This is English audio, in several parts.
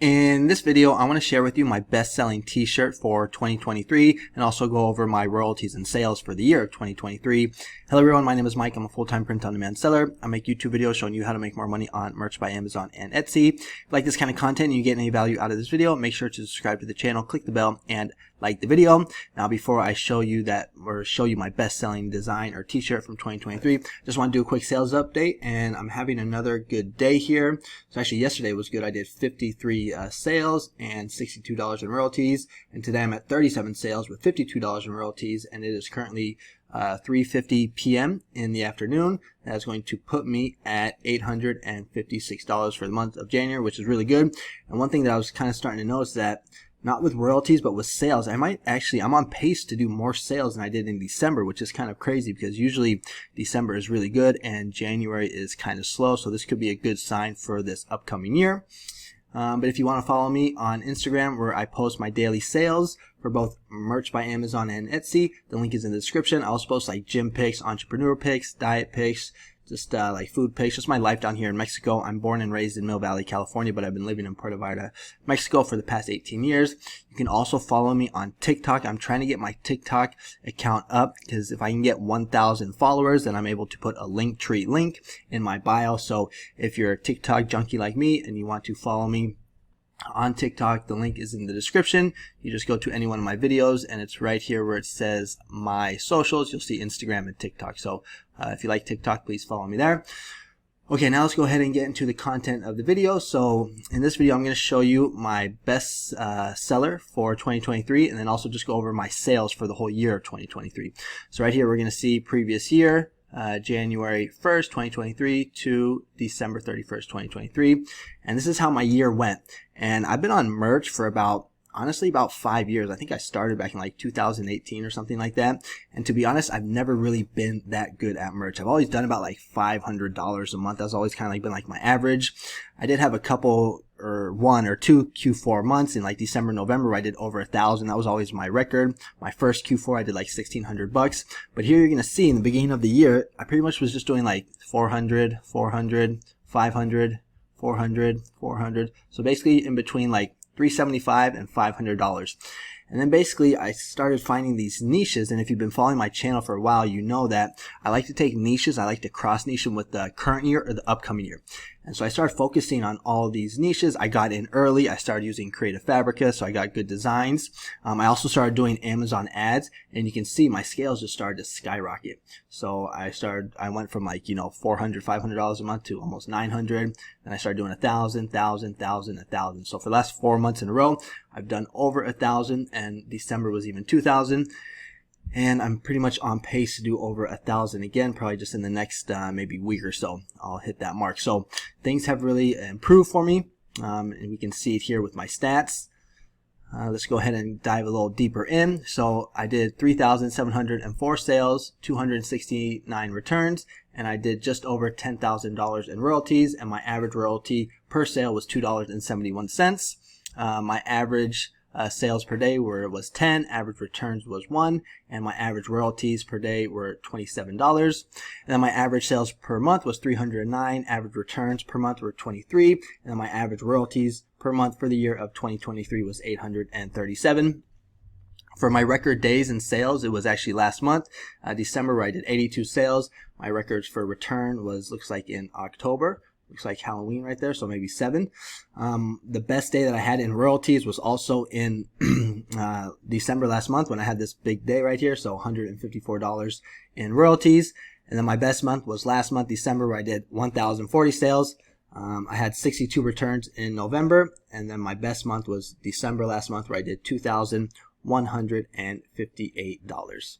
In this video, I want to share with you my best-selling t-shirt for 2023 and also go over my royalties and sales for the year of 2023. Hello everyone, my name is Mike. I'm a full-time print-on-demand seller. I make YouTube videos showing you how to make more money on merch by Amazon and Etsy. If you like this kind of content and you get any value out of this video, make sure to subscribe to the channel, click the bell, and like the video. Now before I show you my best-selling design or t-shirt from 2023, just want to do a quick sales update, and I'm having another good day here. So actually yesterday was good. I did 53 sales and $62 in royalties, and today I'm at 37 sales with $52 in royalties, and it is currently 3:50 p.m. in the afternoon. That's going to put me at $856 for the month of January, which is really good. And one thing that I was kind of starting to notice that not with royalties, but with sales, I'm on pace to do more sales than I did in December, which is kind of crazy because usually December is really good and January is kind of slow. So this could be a good sign for this upcoming year. But if you want to follow me on Instagram, where I post my daily sales for both merch by Amazon and Etsy, the link is in the description. I also post like gym pics, entrepreneur pics, diet pics, just like food pics, just my life down here in Mexico. I'm born and raised in Mill Valley, California, but I've been living in Puerto Vallarta, Mexico for the past 18 years. You can also follow me on TikTok. I'm trying to get my TikTok account up because if I can get 1,000 followers, then I'm able to put a Linktree link in my bio. So if you're a TikTok junkie like me and you want to follow me on TikTok, the link is in the description. You just go to any one of my videos and it's right here where it says my socials. You'll see Instagram and TikTok. So if you like TikTok, please follow me there. Okay, now let's go ahead and get into the content of the video. So in this video, I'm going to show you my best seller for 2023 and then also just go over my sales for the whole year of 2023. So right here, we're going to see previous year, January 1st, 2023 to December 31st, 2023. And this is how my year went. And I've been on merch for honestly about 5 years. I think I started back in like 2018 or something like that. And to be honest, I've never really been that good at merch. I've always done about like $500 a month. That's always kind of like been like my average. I did have a couple or one or two Q4 months in like December, November where I did over 1,000. That was always my record. My first Q4 I did like $1,600. But here you're going to see in the beginning of the year, I pretty much was just doing like 400, 400, 500, 400, 400. So basically in between like $375 and $500. And then basically I started finding these niches, and if you've been following my channel for a while, you know that I like to take niches, I like to cross niche them with the current year or the upcoming year. And so I started focusing on all of these niches. I got in early. I started using Creative Fabrica, so I got good designs. I also started doing Amazon ads, and you can see my scales just started to skyrocket. So I went from like, $400, $500 a month to almost 900. Then I started doing 1,000, 1,000, 1,000, 1,000. So for the last 4 months in a row, I've done over 1,000, and December was even 2,000. And I'm pretty much on pace to do over 1,000 again, probably just in the next maybe week or so. I'll hit that mark. So things have really improved for me, and we can see it here with my stats. Let's go ahead and dive a little deeper in. So I did 3,704 sales, 269 returns, and I did just over $10,000 in royalties, and my average royalty per sale was $2.71. My average sales per day was 10, average returns was 1, and my average royalties per day were $27. And then my average sales per month was 309, average returns per month were 23, and then my average royalties per month for the year of 2023 was 837. For my record days in sales, it was actually last month, December, where I did 82 sales. My records for return looks like in October. Looks like Halloween right there, so maybe 7. The best day that I had in royalties was also in December last month when I had this big day right here, so $154 in royalties. And then my best month was last month, December, where I did 1,040 sales. I had 62 returns in November, and then my best month was December last month, where I did $2,158.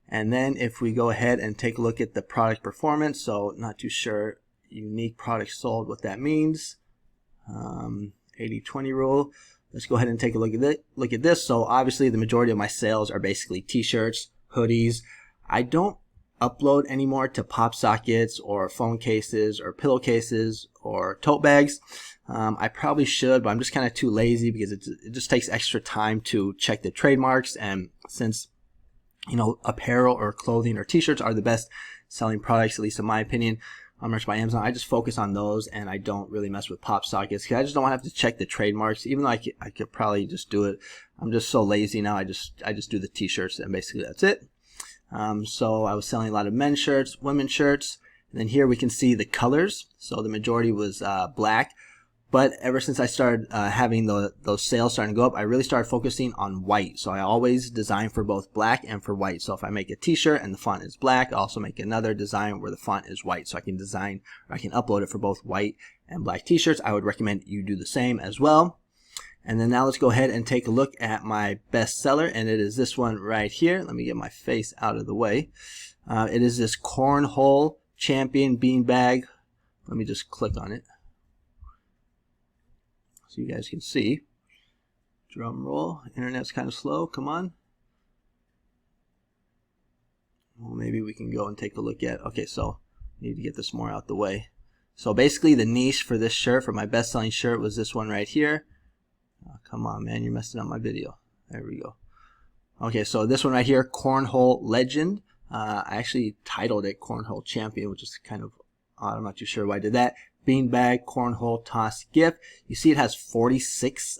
And then if we go ahead and take a look at the product performance, so not too sure unique products sold, what that means. 80-20 rule. Let's go ahead and take a look at this. So obviously the majority of my sales are basically t-shirts, hoodies. I don't upload anymore to pop sockets or phone cases or pillowcases or tote bags. I probably should, but I'm just kind of too lazy because it just takes extra time to check the trademarks, and since apparel or clothing or t-shirts are the best selling products, at least in my opinion, on Merch by Amazon. I just focus on those, and I don't really mess with pop sockets because I just don't want to have to check the trademarks. Even though I could probably just do it, I'm just so lazy now. I just do the t-shirts, and basically that's it. So I was selling a lot of men's shirts, women's shirts, and then here we can see the colors. So the majority was black. But ever since I started having those sales starting to go up, I really started focusing on white. So I always design for both black and for white. So if I make a t-shirt and the font is black, I also make another design where the font is white. So I can design, or I can upload it for both white and black t-shirts. I would recommend you do the same as well. And then now let's go ahead and take a look at my bestseller, and it is this one right here. Let me get my face out of the way. It is this Cornhole Champion Beanbag. Let me just click on it so you guys can see. Drum roll. Internet's kind of slow. Come on. Well, maybe we can go and take a look at. Okay, so I need to get this more out the way. So basically, the niche for this shirt, for my best-selling shirt, was this one right here. Oh, come on, man, you're messing up my video. There we go. Okay, so this one right here, Cornhole Legend. I actually titled it Cornhole Champion, which is kind of odd. I'm not too sure why I did that. Beanbag Cornhole Toss Gift. You see it has 46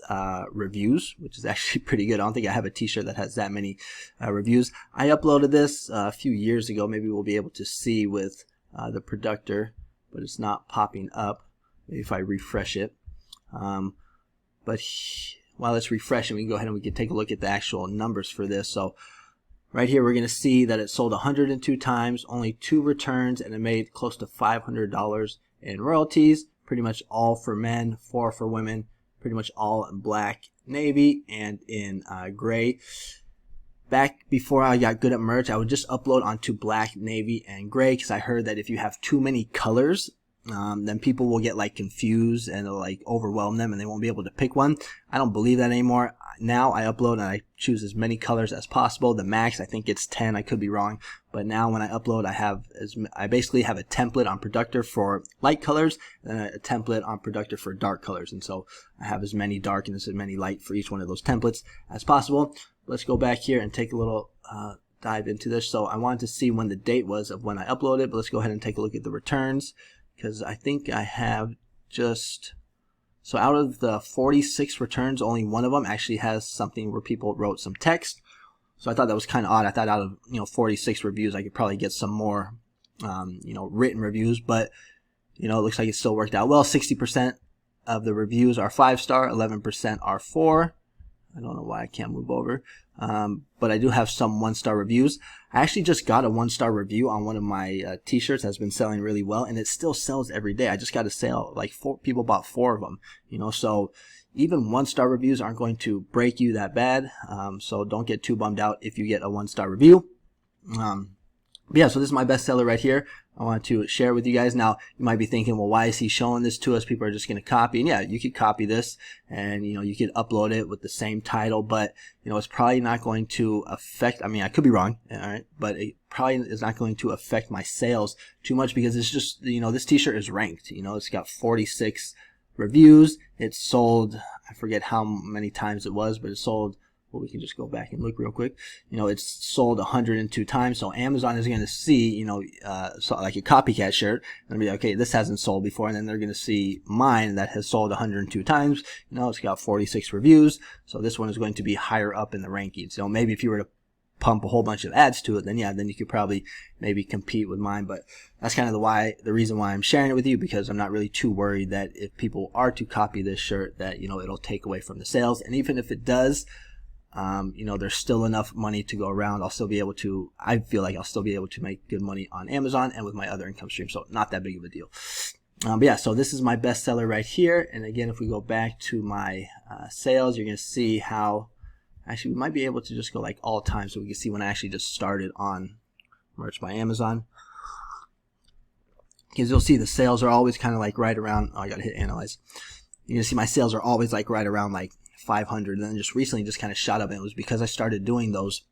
reviews, which is actually pretty good. I don't think I have a t-shirt that has that many reviews. I uploaded this a few years ago. Maybe we'll be able to see with the producer, but it's not popping up. Maybe if I refresh it. But while it's refreshing, we can go ahead and we can take a look at the actual numbers for this. So right here, we're going to see that it sold 102 times, only 2 returns, and it made close to $500 in royalties. Pretty much all for men, 4 for women, pretty much all in black, navy, and in gray. Back before I got good at merch, I would just upload onto black, navy, and gray because I heard that if you have too many colors, then people will get like confused and it'll like overwhelm them and they won't be able to pick one. I don't believe that anymore. Now I upload and I choose as many colors as possible. The max, I think it's 10. I could be wrong, but now when I upload, I basically have a template on Producer for light colors and a template on Producer for dark colors. And so I have as many dark and as many light for each one of those templates as possible. Let's go back here and take a little dive into this. So I wanted to see when the date was of when I uploaded, but let's go ahead and take a look at the returns. Because I think I have just, so out of the 46 returns, only one of them actually has something where people wrote some text. So I thought that was kind of odd. I thought out of 46 reviews, I could probably get some more written reviews, but it looks like it still worked out well. 60% of the reviews are 5-star, 11% are 4. I don't know why I can't move over. But I do have some 1-star reviews. I actually just got a 1-star review on one of my t-shirts that's been selling really well, and it still sells every day. I just got a sale, like 4 people bought 4 of them, so even 1-star reviews aren't going to break you that bad. So don't get too bummed out if you get a 1-star review. But yeah, so this is my bestseller right here. I want to share with you guys. Now, you might be thinking, well, why is he showing this to us? People are just going to copy. And yeah, you could copy this and, you could upload it with the same title, but, it's probably not going to affect, I could be wrong, all right, but it probably is not going to affect my sales too much because it's just, this t-shirt is ranked. It's got 46 reviews. It's sold, I forget how many times it was, but it sold, well, we can just go back and look real quick. It's sold 102 times. So Amazon is going to see, so like a copycat shirt and be like, okay, this hasn't sold before. And then they're going to see mine that has sold 102 times. It's got 46 reviews. So this one is going to be higher up in the rankings. Maybe if you were to pump a whole bunch of ads to it, then yeah, then you could probably maybe compete with mine. But that's kind of the reason why I'm sharing it with you, because I'm not really too worried that if people are to copy this shirt that, it'll take away from the sales. And even if it does, there's still enough money to go around. I feel like I'll still be able to make good money on Amazon and with my other income stream. So not that big of a deal. But yeah, so this is my bestseller right here. And again, if we go back to my sales, you're going to see how, actually we might be able to just go like all time so we can see when I actually just started on Merch by Amazon. Because you'll see the sales are always kind of like right around, I got to hit analyze. You're going to see my sales are always like right around like 500, and then just recently just kind of shot up, and it was because I started doing those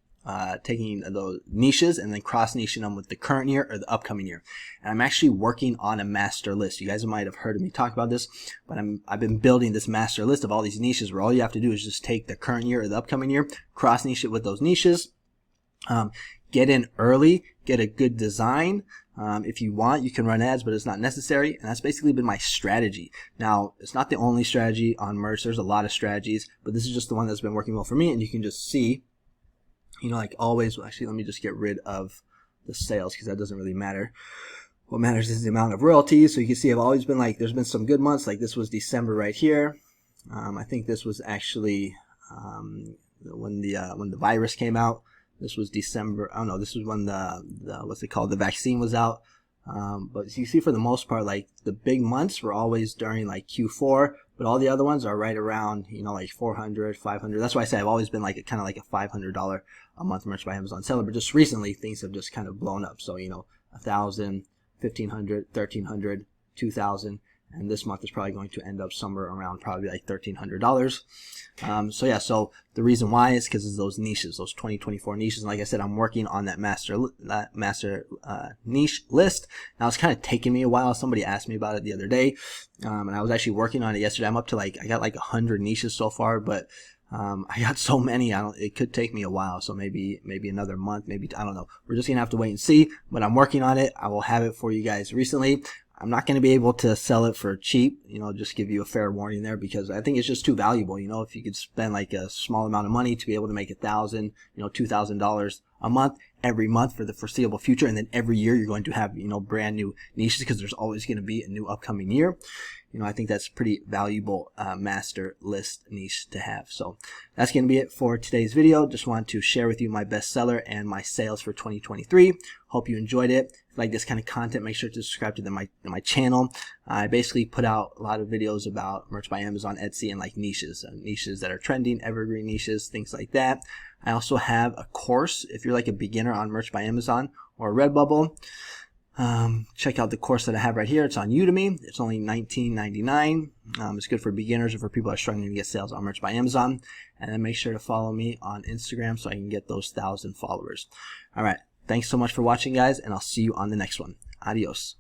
taking those niches and then cross niching them with the current year or the upcoming year. And I'm actually working on a master list. You guys might have heard of me talk about this, but I've been building this master list of all these niches where all you have to do is just take the current year or the upcoming year, cross niche it with those niches, get in early, get a good design, If you want, you can run ads, but it's not necessary, and that's basically been my strategy. Now, it's not the only strategy on merch. There's a lot of strategies, but this is just the one that's been working well for me, and you can just see, you know, like always. Actually, let me just get rid of the sales because that doesn't really matter. What matters is the amount of royalties. So you can see I've always been like, there's been some good months, like this was December right here. I think this was actually when the virus came out. This was December. I don't know. This was when the what's it called? The vaccine was out. But you see, for the most part, like the big months were always during like Q4, but all the other ones are right around, you know, like 400, 500. That's why I say I've always been like kind of like a $500 a month merch by Amazon seller. But just recently, things have just kind of blown up. So, you know, 1,000, 1,500, 1,300, 2,000. And this month is probably going to end up somewhere around probably like $1,300. So yeah, so the reason why is because of those niches, those 2024 niches. And like I said, I'm working on that master niche list. Now it's kind of taking me a while. Somebody asked me about it the other day, and I was actually working on it yesterday. I'm up to like, I got like 100 niches so far, but I got so many, it could take me a while. So maybe another month, maybe, I don't know. We're just gonna have to wait and see, but I'm working on it. I will have it for you guys recently. I'm not going to be able to sell it for cheap, you know, just give you a fair warning there, because I think it's just too valuable. You know, if you could spend like a small amount of money to be able to make $1,000, you know, $2,000 a month, every month for the foreseeable future, and then every year you're going to have, you know, brand new niches, because there's always going to be a new upcoming year. You know, I think that's pretty valuable master list niche to have. So that's going to be it for today's video. Just wanted to share with you my bestseller and my sales for 2023. Hope you enjoyed it. If you like this kind of content, make sure to subscribe to my channel. I basically put out a lot of videos about merch by Amazon, Etsy, and like niches that are trending, evergreen niches, things like that. I also have a course if you're like a beginner on merch by Amazon or Redbubble. Check out the course that I have right here. It's on Udemy. It's only $19.99. It's good for beginners or for people that are struggling to get sales on merch by Amazon. And then make sure to follow me on Instagram so I can get those 1,000 followers. All right. Thanks so much for watching, guys, and I'll see you on the next one. Adios.